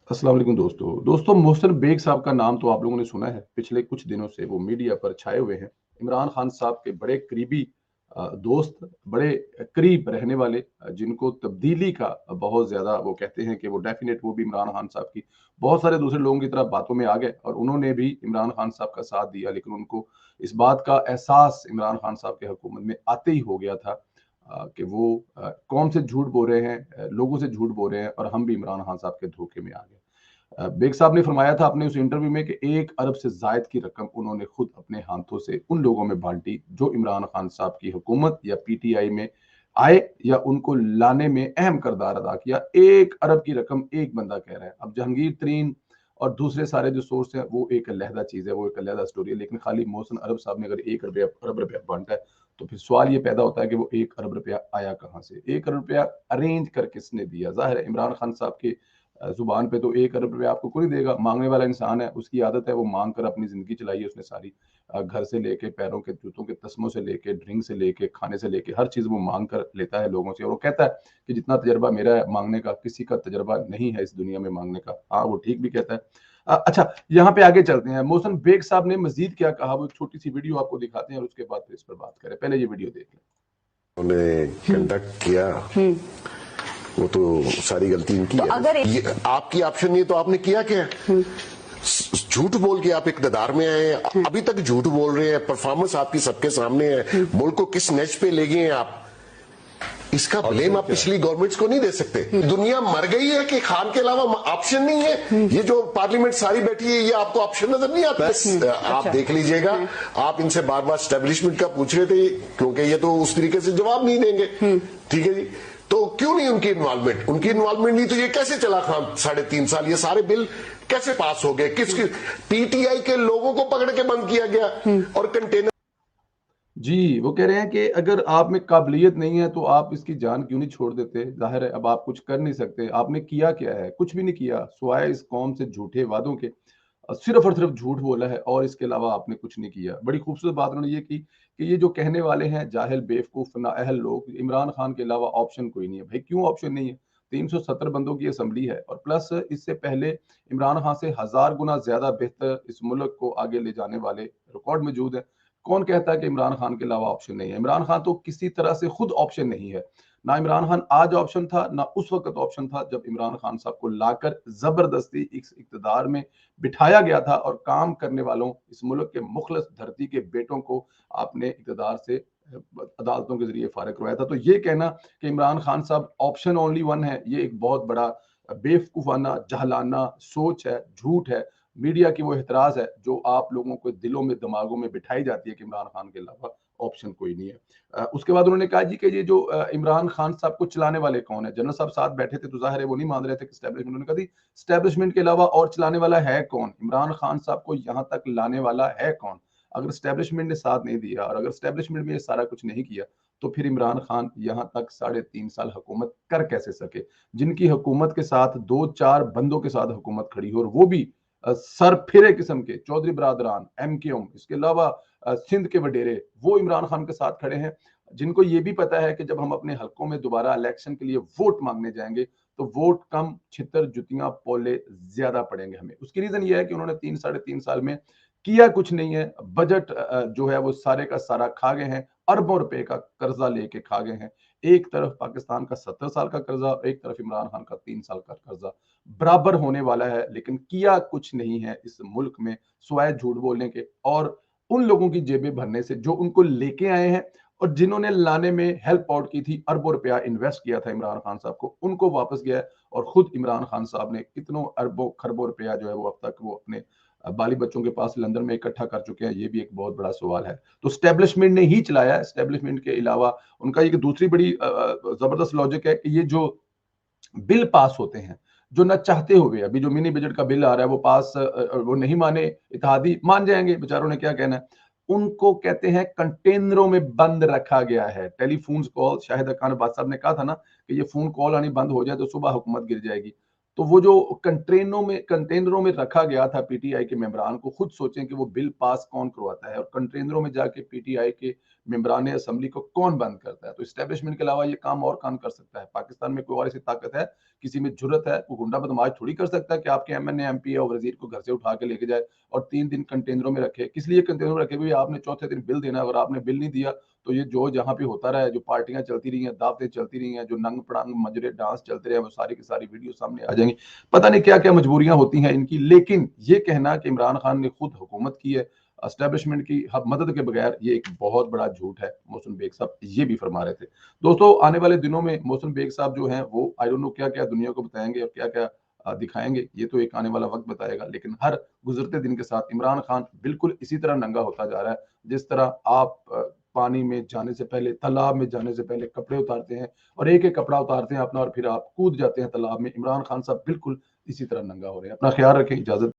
अस्सलाम वालेकुम दोस्तों मोहसिन बेग साहब का नाम तो आप लोगों ने सुना है। पिछले कुछ दिनों से वो मीडिया पर छाए हुए हैं। इमरान खान साहब के बड़े करीबी दोस्त, बड़े करीब रहने वाले, जिनको तब्दीली का बहुत ज़्यादा वो कहते हैं कि वो डेफ़िनेट वो भी इमरान खान साहब की बहुत सारे दूसरे लोगों की तरह बातों में आ गए और उन्होंने भी इमरान खान साहब का साथ दिया। लेकिन उनको इस बात का एहसास इमरान खान साहब की हुकूमत में आते ही हो गया था कि वो कौन से झूठ बोल रहे हैं, लोगों से झूठ बोल रहे हैं और हम भी इमरान खान साहब के धोखे में आ गए। बेग साहब ने फरमाया था अपने उस इंटरव्यू में कि 1 अरब से ज़ायद की रकम उन्होंने खुद अपने हाथों से उन लोगों में बाँटी जो इमरान खान साहब की हुकूमत या पीटीआई में आए या उनको लाने में अहम किरदार अदा किया। 1 अरब की रकम एक बंदा कह रहा है। अब जहांगीर तरीन और दूसरे सारे जो सोर्स हैं वो एक अलहदा चीज़ है, वो एक अलहदा स्टोरी है। लेकिन खाली मोहसिन अरब साहब ने अगर 1 अरब रुपया बाँटा है, तो फिर सवाल ये पैदा होता है कि वो 1 अरब रुपया आया कहाँ से? 1 अरब रुपया अरेंज कर किसने दिया? ज़ाहिर है इमरान खान साहब के ज़ुबान पे तो 1 अरब रुपया आपको कोई नहीं देगा, माँगने वाला इंसान है, उसकी आदत है वो माँग कर अपनी ज़िंदगी चलाई है उसने सारी। घर से लेके पैरों के जूतों के तस्मों से लेके, ड्रिंक से लेके, खाने से लेके हर चीज़ वो माँग कर लेता है लोगों से और वो कहता है कि जितना तजुर्बा मेरा है माँगने का, किसी का तजुर्बा नहीं है इस दुनिया में माँगने का। हाँ, वो ठीक भी कहता है। अच्छा, यहाँ पे आगे चलते हैं। मोहसिन बेग साहब ने मज़ीद क्या कहा, वो एक छोटी-सी वीडियो आपको दिखाते हैं और उसके बाद फिर इस पर बात करें। पहले ये वीडियो देख लें। उन्होंने कंडक्ट किया वो तो सारी गलती इनकी तो है। अगर ये आपकी ऑप्शन नहीं है तो आपने किया क्या? झूठ बोल के आप इक़्तिदार में आए, अभी तक झूठ बोल रहे हैं। परफॉर्मेंस आपकी सबके सामने है। मुल्क को किस नेच पे ले गए हैं आप? इसका ब्लेम आप पिछली गवर्नमेंट्स को नहीं दे सकते। दुनिया मर गई है कि खान के अलावा ऑप्शन नहीं है। ये जो पार्लियामेंट सारी बैठी है, ये आपको ऑप्शन नजर नहीं आता। आप देख लीजिएगा। आप इनसे बार बार स्टैब्लिशमेंट का पूछ रहे थे क्योंकि ये तो उस तरीके से जवाब नहीं देंगे। ठीक है जी, तो क्यों नहीं उनकी इन्वॉल्वमेंट? उनकी इन्वॉल्वमेंट नहीं तो ये कैसे चला खान 3.5 साल? ये सारे बिल कैसे पास हो गए? किसकी? पीटीआई के लोगों को पकड़ के बंद किया गया और कंटेनर। जी, वो कह रहे हैं कि अगर आप में काबिलियत नहीं है, तो आप इसकी जान क्यों नहीं छोड़ देते? ज़ाहिर है अब आप कुछ कर नहीं सकते। आपने किया क्या है? कुछ भी नहीं किया, सिवाय इस कौम से झूठे वादों के। सिर्फ़ और सिर्फ़ झूठ बोला है और इसके अलावा आपने कुछ नहीं किया। बड़ी खूबसूरत बात उन्होंने ये की कि ये जो कहने वाले हैं जाहिल, बेवकूफ़, नाअहल लोग, इमरान खान के अलावा ऑप्शन कोई नहीं है। भाई क्यों ऑप्शन नहीं है? 370 बंदों की असेंबली है और प्लस इससे पहले इमरान खान से हज़ार गुना ज़्यादा बेहतर इस मुल्क को आगे ले जाने वाले रिकॉर्ड मौजूद है। कौन कहता है कि इमरान खान के अलावा ऑप्शन नहीं है? इमरान खान तो किसी तरह से खुद ऑप्शन नहीं है। ना इमरान खान आज ऑप्शन था, ना उस वक़्त ऑप्शन था जब इमरान खान साहब को लाकर ज़बरदस्ती इस इक़्तिदार में बिठाया गया था और काम करने वालों, इस मुल्क के मुख़लिस धरती के बेटों को आपने इक़्तिदार से अदालतों के ज़रिए फ़ारिग करवाया था। तो ये कहना कि इमरान खान साहब ऑप्शन ओनली वन है, ये एक बहुत बड़ा बेवकूफ़ाना, जाहलाना सोच है, झूठ है। मीडिया की वो एतराज़ है जो आप लोगों को दिलों में, दिमागों में बिठाई जाती है कि इमरान खान के अलावा ऑप्शन कोई नहीं है। उसके बाद उन्होंने कहा जी कि ये जो इमरान खान साहब को चलाने वाले कौन है? जनरल साहब साथ बैठे थे तो ज़ाहिर है वो नहीं मान रहे थे कि एस्टेब्लिशमेंट। उन्होंने कहा जी एस्टेब्लिशमेंट के अलावा और चलाने वाला है कौन? इमरान खान साहब को यहाँ तक लाने वाला है कौन? अगर एस्टेब्लिशमेंट ने साथ नहीं दिया और अगर एस्टेब्लिशमेंट में ये सारा कुछ नहीं किया, तो फिर इमरान खान यहाँ तक साढ़े 3 साल हुकूमत कर कैसे सके? जिनकी हुकूमत के साथ 2-4 बंदों के साथ हुकूमत खड़ी हो और वो भी सरफिरे किस्म के चौधरी बरादरान, एमकेएम, इसके अलावा सिंध के वडेरे, वो इमरान खान के साथ खड़े हैं, जिनको ये भी पता है कि जब हम अपने हलकों में दोबारा इलेक्शन के लिए वोट मांगने जाएंगे, तो वोट कम, छितर, जुतियां, पोले ज्यादा पड़ेंगे हमें। उसकी रीजन ये है कि उन्होंने 3 साढ़े 3 साल में किया कुछ नहीं है। बजट जो है वो सारे का सारा खा गए हैं, अरबों रुपए का कर्जा लेके खा गए हैं। एक तरफ पाकिस्तान का 70 साल का कर्जा, एक तरफ इमरान खान का 3 साल का कर्जा बराबर होने वाला है, लेकिन किया कुछ नहीं है इस मुल्क में सिवाय झूठ बोलने के और उन लोगों की जेबें भरने से जो उनको लेके आए हैं और जिन्होंने लाने में हेल्प आउट की थी। अरबों रुपया इन्वेस्ट किया था इमरान खान साहब को, उनको वापस गया है और खुद इमरान खान साहब ने कितनों अरबों खरबों रुपया जो है वो अब तक वो अपने बाली बच्चों के पास लंदन में इकट्ठा कर चुके हैं। ये भी एक बहुत बड़ा सवाल है। तो स्टैब्लिशमेंट ने ही चलाया है। स्टैब्लिशमेंट के अलावा उनका एक दूसरी बड़ी जबरदस्त लॉजिक है कि ये जो बिल पास होते हैं, जो ना चाहते हुए, अभी जो मिनी बजट का बिल आ रहा है वो पास वो नहीं माने, इत्तेहादी मान जाएंगे, बेचारों ने क्या कहना है। उनको कहते हैं कंटेनरों में बंद रखा गया है। टेलीफोन कॉल, शाहिद खान अब्बास साहब ने कहा था ना कि ये फोन कॉल आनी बंद हो जाए तो सुबह हुकूमत गिर जाएगी। तो वो जो कंटेनरों में रखा गया था पीटीआई के मेंबरान को, खुद सोचें कि वो बिल पास कौन करवाता है और कंटेनरों में जाके पीटीआई के मेंबरान असेंबली को कौन बंद करता है। तो एस्टेब्लिशमेंट के अलावा ये काम और कौन कर सकता है? पाकिस्तान में कोई और ऐसी ताकत है, किसी में जुर्रत है? वो गुंडा बदमाश थोड़ी कर सकता है कि आपके एमएनए एमपी या वजीर को घर से उठा के लेके जाए और 3 दिन कंटेनरों में रखे। किस लिए कंटेनरों में रखे? भाई आपने चौथे दिन बिल देना है, अगर आपने बिल नहीं दिया तो ये जो जहाँ पे होता रहा है, जो पार्टियां चलती रही हैं, दावतें चलती रही हैं, जो नंग पड़ंग मजरे डांस चलते रहे, वो सारी की सारी वीडियो सामने आ जाएंगी। पता नहीं क्या क्या मजबूरियां होती हैं इनकी, लेकिन ये कहना कि इमरान खान ने खुद हुकूमत की है एस्टेब्लिशमेंट की मदद के बगैर, ये एक बहुत बड़ा झूठ है। मोहसिन बेग साहब ये भी फरमा रहे थे। दोस्तों, आने वाले दिनों में मोहसिन बेग साहब जो हैं वो आई डोंट नो क्या क्या दुनिया को बताएंगे और क्या क्या दिखाएंगे, ये तो एक आने वाला वक्त बताएगा। लेकिन हर गुजरते दिन के साथ इमरान खान बिल्कुल इसी तरह नंगा होता जा रहा है जिस तरह आप पानी में जाने से पहले, तालाब में जाने से पहले कपड़े उतारते हैं और एक एक कपड़ा उतारते हैं अपना और फिर आप कूद जाते हैं तालाब में। इमरान खान साहब बिल्कुल इसी तरह नंगा हो रहे हैं। अपना ख्याल रखें। इजाजत।